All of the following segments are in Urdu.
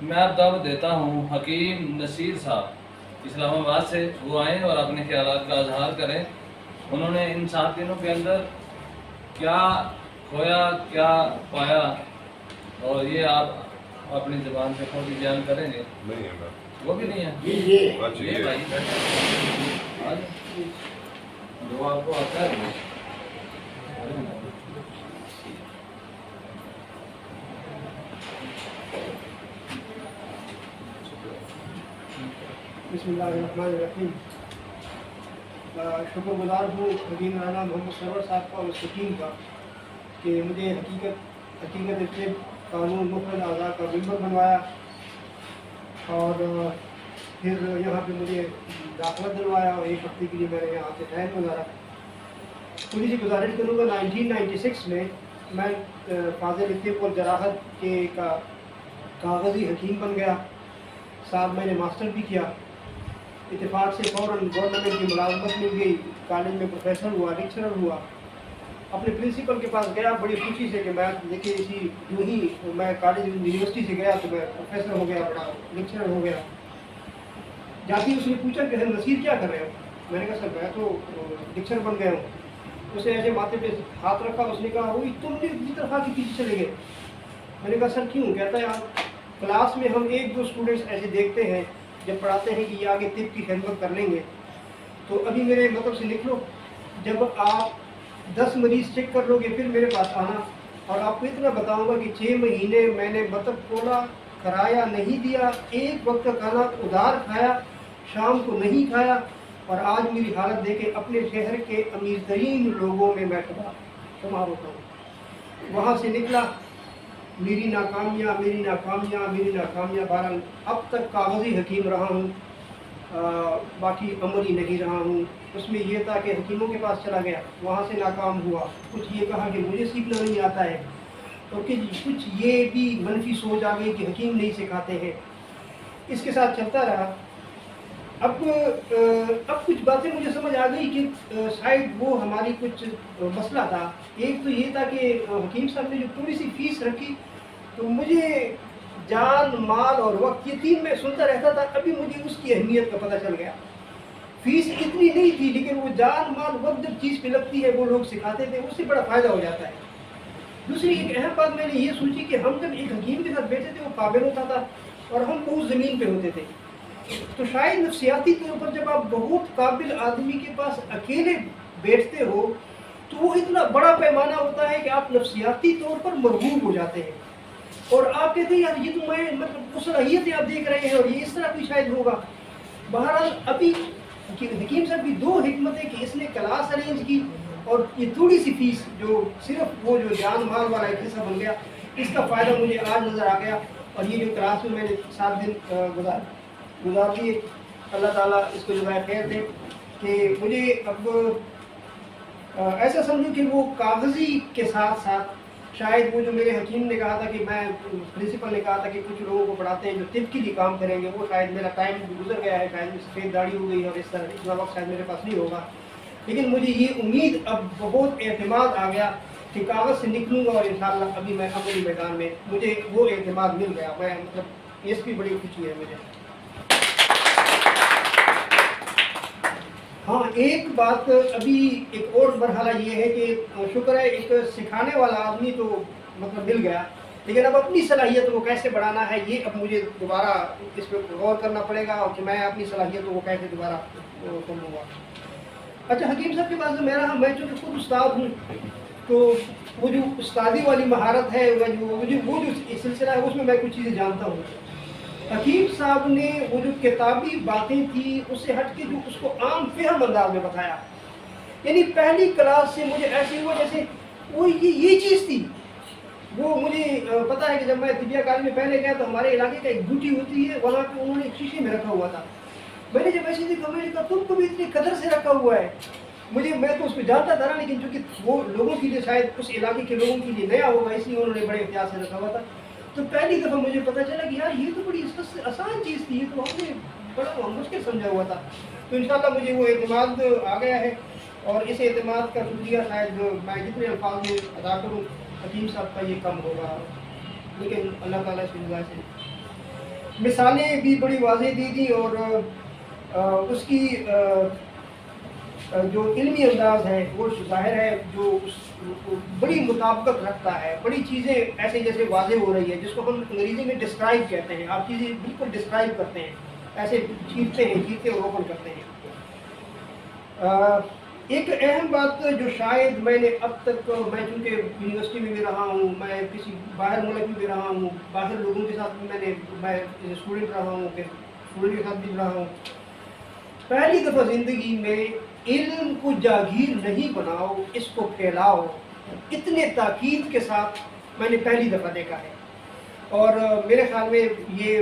میں آپ دعوت دیتا ہوں حکیم نصیر صاحب اسلام آباد سے، وہ آئیں اور اپنے خیالات کا اظہار کریں۔ انہوں نے ان 7 دنوں کے اندر کیا کھویا، کیا پایا، اور یہ آپ اپنی زبان سے خود بیان کریں گے؟ نہیں ہے بات، وہ بھی نہیں ہے یہ بھائی جو آپ کو آتا ہے بسم اللہ الرحمن الرحیم۔ شکر گزار ہوں حکیم رانا محمد سرور صاحب کا اور حکیم کا کہ مجھے حقیقت طب قانون مفرد اعضاء کا ممبر بنوایا اور پھر یہاں پہ مجھے داخلہ دلوایا اور 1 ہفتے کے لیے میں نے یہاں سے ٹائم گزارا۔ تھوڑی سی گزارش کروں گا، 1996 میں فاضل طب اور جراحت کے کاغذی حکیم بن گیا، ساتھ میں نے ماسٹر بھی کیا۔ اتفاق سے فوراً گورنمنٹ کی ملازمت مل گئی، کالج میں پروفیسر ہوا، لیکچرر ہوا۔ اپنے پرنسپل کے پاس گیا بڑی خوشی سے کہ میں دیکھیے اسی یوں ہی میں کالج یونیورسٹی سے گیا تو میں پروفیسر ہو گیا، بڑا لیکچرر ہو گیا۔ جاتی اس نے پوچھا کہ نصیر کیا کر رہے ہو؟ میں نے کہا سر میں تو لیکچر بن گیا ہوں۔ اس نے ایسے ماتھے پہ ہاتھ رکھا، اس نے کہا وہی تم نے اسی طرح کے پیچھے چلے گئے۔ میں نے کہا سر کیوں؟ کہتا ہے آپ کلاس میں ہم 1-2 اسٹوڈنٹس ایسے دیکھتے ہیں جب پڑھاتے ہیں کہ یہ آگے طب کی خدمت کر لیں گے، تو ابھی میرے مطلب سے لکھ لو، جب آپ 10 مریض چیک کر لو گے پھر میرے پاس آنا، اور آپ کو اتنا بتاؤں گا کہ 6 مہینے میں نے مطلب کھولا، کرایا نہیں دیا، 1 وقت کا کھانا ادھار کھایا، شام کو نہیں کھایا، اور آج میری حالت دیکھے اپنے شہر کے امیر ترین لوگوں میں میں شمار ہوتا ہوں۔ وہاں سے نکلا، میری ناکامیاں، بہرحال اب تک کاغذی حکیم رہا ہوں، باقی عملی نہیں رہا ہوں۔ اس میں یہ تھا کہ حکیموں کے پاس چلا گیا، وہاں سے ناکام ہوا، کچھ یہ کہا کہ مجھے سیکھنا نہیں آتا ہے، تو کچھ یہ بھی منفی سوچ آ گئی کہ حکیم نہیں سکھاتے ہیں۔ اس کے ساتھ چلتا رہا۔ اب کچھ باتیں مجھے سمجھ آ گئی کہ شاید وہ ہماری کچھ مسئلہ تھا۔ ایک تو یہ تھا کہ حکیم صاحب نے جو تھوڑی سی فیس رکھی تو مجھے جان، مال اور وقت، یہ 3 میں سنتا رہتا تھا، ابھی مجھے اس کی اہمیت کا پتہ چل گیا۔ فیس اتنی نہیں تھی لیکن وہ جان، مال، وقت جب چیز پہ لگتی ہے وہ لوگ سکھاتے تھے، اس سے بڑا فائدہ ہو جاتا ہے۔ دوسری ایک اہم بات میں نے یہ سوچی کہ ہم جب ایک حکیم کے ساتھ بیٹھے تھے وہ قابل ہوتا تھا اور ہم بہت زمین پہ ہوتے تھے، تو شاید نفسیاتی طور پر جب آپ بہت قابل آدمی کے پاس اکیلے بیٹھتے ہو تو وہ اتنا بڑا پیمانہ ہوتا ہے کہ آپ نفسیاتی طور پر مرغوب ہو جاتے ہیں، اور آپ کہتے ہیں یار یہ تو میں مطلب وہ صلاحیتیں آپ دیکھ رہے ہیں اور یہ اس طرح بھی شاید ہوگا۔ بہرحال ابھی حکیم صاحب کی 2 حکمتیں کہ اس نے کلاس ارینج کی اور یہ تھوڑی سی فیس جو صرف وہ جو جان مال والا ایک حصہ بن گیا، اس کا فائدہ مجھے آج نظر آ گیا۔ اور یہ جو کلاس میں نے 7 دن گزار دیے، اللہ تعالیٰ اس کو جزائے خیر دے کہ مجھے اب ایسا سمجھوں کہ وہ کاغذی کے ساتھ ساتھ شاید وہ جو میرے حکیم نے کہا تھا کہ میں پرنسپل نے کہا تھا کہ کچھ لوگوں کو پڑھاتے ہیں جو طب کے لیے کام کریں گے، وہ شاید میرا ٹائم گزر گیا ہے، شاید سفید داڑھی ہو گئی اور اس طرح اتنا وقت شاید میرے پاس نہیں ہوگا، لیکن مجھے یہ امید اب بہت اعتماد آ گیا کہ کاغذ سے نکلوں گا اور انشاءاللہ ابھی میں عملی میدان میں مجھے وہ اعتماد مل گیا۔ میں مطلب اس کی بڑی خوشی ہے مجھے۔ ہاں ایک بات ابھی ایک اور مرحلہ یہ ہے کہ شکر ہے ایک سکھانے والا آدمی تو مطلب مل گیا، لیکن اب اپنی صلاحیت کو کیسے بڑھانا ہے یہ اب مجھے دوبارہ اس پہ غور کرنا پڑے گا، اور کہ میں اپنی صلاحیتوں کو کیسے دوبارہ کر لوں گا۔ اچھا حکیم صاحب کے پاس میں چونکہ خود استاد ہوں تو وہ جو استادی والی مہارت ہے، وہ جو سلسلہ ہے اس میں کچھ چیزیں جانتا ہوں۔ حکیم صاحب نے وہ جو کتابی باتیں تھی اس سے ہٹ کے جو اس کو عام فہم انداز میں بتایا، یعنی پہلی کلاس سے مجھے ایسے ہوا جیسے وہ یہ چیز تھی۔ وہ مجھے پتا ہے کہ جب میں طبیہ کالج میں پہلے گیا تو ہمارے علاقے کا ایک بوٹی ہوتی ہے، وہاں پہ انہوں نے ایک شیشے میں رکھا ہوا تھا۔ میں نے جب ایسے دیکھا میں نے کہا تم کو بھی اتنی قدر سے رکھا ہوا ہے۔ میں تو اس کو جانتا تھا نا، لیکن چونکہ وہ لوگوں کے لیے شاید اس علاقے کے لوگوں کے لیے نیا ہوگا اس لیے انہوں نے بڑے احتیاط سے رکھا ہوا تھا۔ تو پہلی دفعہ مجھے پتہ چلا کہ یار یہ تو بڑی آسان چیز تھی، یہ تو ہم نے بڑا مشکل سمجھا ہوا تھا۔ تو انشاءاللہ مجھے وہ اعتماد آ گیا ہے، اور اس اعتماد کا شکریہ شاید میں جتنے الفاظ میں ادا کروں حکیم صاحب کا یہ کم ہوگا، لیکن اللہ تعالیٰ اس کی رضا سے مثالیں بھی بڑی واضح دی تھیں، اور اس کی جو علمی انداز ہے وہ ظاہر ہے، جو بڑی مطابقت رکھتا ہے، بڑی چیزیں ایسے جیسے واضح ہو رہی ہے، جس کو ہم انگریزی میں ڈسکرائب کہتے ہیں، آپ چیزیں بالکل ڈسکرائب کرتے ہیں، ایسے چیرتے ہیں، چیرتے اور روپن کرتے ہیں۔ ایک اہم بات جو شاید میں نے اب تک، میں چونکہ یونیورسٹی میں بھی رہا ہوں، میں کسی باہر ملک میں بھی رہا ہوں، باہر لوگوں کے ساتھ بھی میں اسٹوڈنٹ رہا ہوں، کہ اسٹوڈنٹ کے ساتھ بھی رہا ہوں، پہلی دفعہ زندگی میں علم کو جاگیر نہیں بناؤ، اس کو پھیلاؤ، اتنے تاکید کے ساتھ میں نے پہلی دفعہ دیکھا ہے۔ اور میرے خیال میں یہ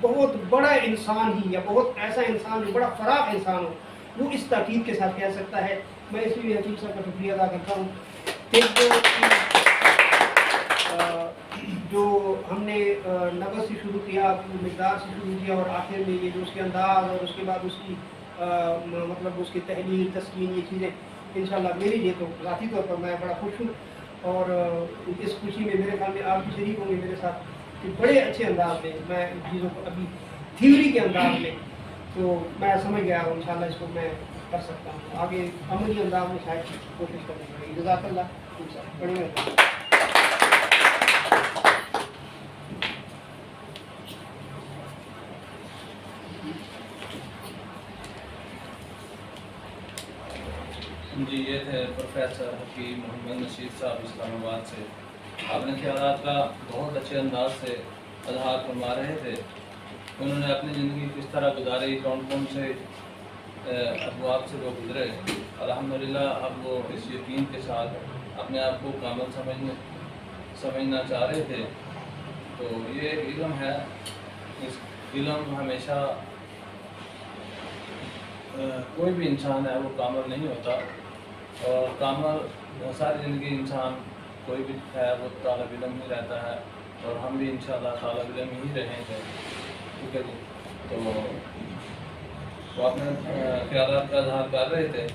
بہت بڑا انسان ہی، یا بہت ایسا انسان جو بڑا فراخ انسان ہو، وہ اس تاکید کے ساتھ کہہ سکتا ہے۔ میں اس لیے حکیم صاحب کا شکریہ ادا کرتا ہوں کہ جو ہم نے نبض سے شروع کیا، مقدار سے شروع کیا، اور آخر میں یہ جو اس کے انداز، اور اس کے بعد اس کی مطلب اس کی تحلیل، تسکین، یہ چیزیں انشاءاللہ میرے لیے تو ذاتی طور پر میں بڑا خوش ہوں، اور اس خوشی میں میرے خیال میں آپ بھی شریک ہوں گے میرے ساتھ، کہ بڑے اچھے انداز میں میں ان چیزوں کو ابھی تھیوری کے انداز میں تو میں سمجھ گیا ہوں، انشاءاللہ اس کو میں کر سکتا ہوں، آگے عملی انداز میں شاید کوشش کرنی پڑے گی۔ جزاک اللہ، بڑی مہربانی۔ جی، یہ تھے پروفیسر حکیم محمد نصیر صاحب اسلام آباد سے۔ آپ نے خیالات کا بہت اچھے انداز سے اظہار فرما رہے تھے۔ انہوں نے اپنی زندگی کس طرح گزاری، کون کون سے ابواب سے وہ گزرے، الحمدللہ اب وہ اس یقین کے ساتھ اپنے آپ کو کامل سمجھنا چاہ رہے تھے۔ تو یہ علم ہے، اس علم ہمیشہ کوئی بھی انسان ہے وہ کامل نہیں ہوتا، اور کامل ساری زندگی انسان کوئی بھی ہے وہ طالب علم ہی رہتا ہے، اور ہم بھی انشاءاللہ طالب علم ہی رہیں گے، ٹھیک ہے جی۔ تو وہ اپنے خیالات کا اظہار کر رہے تھے۔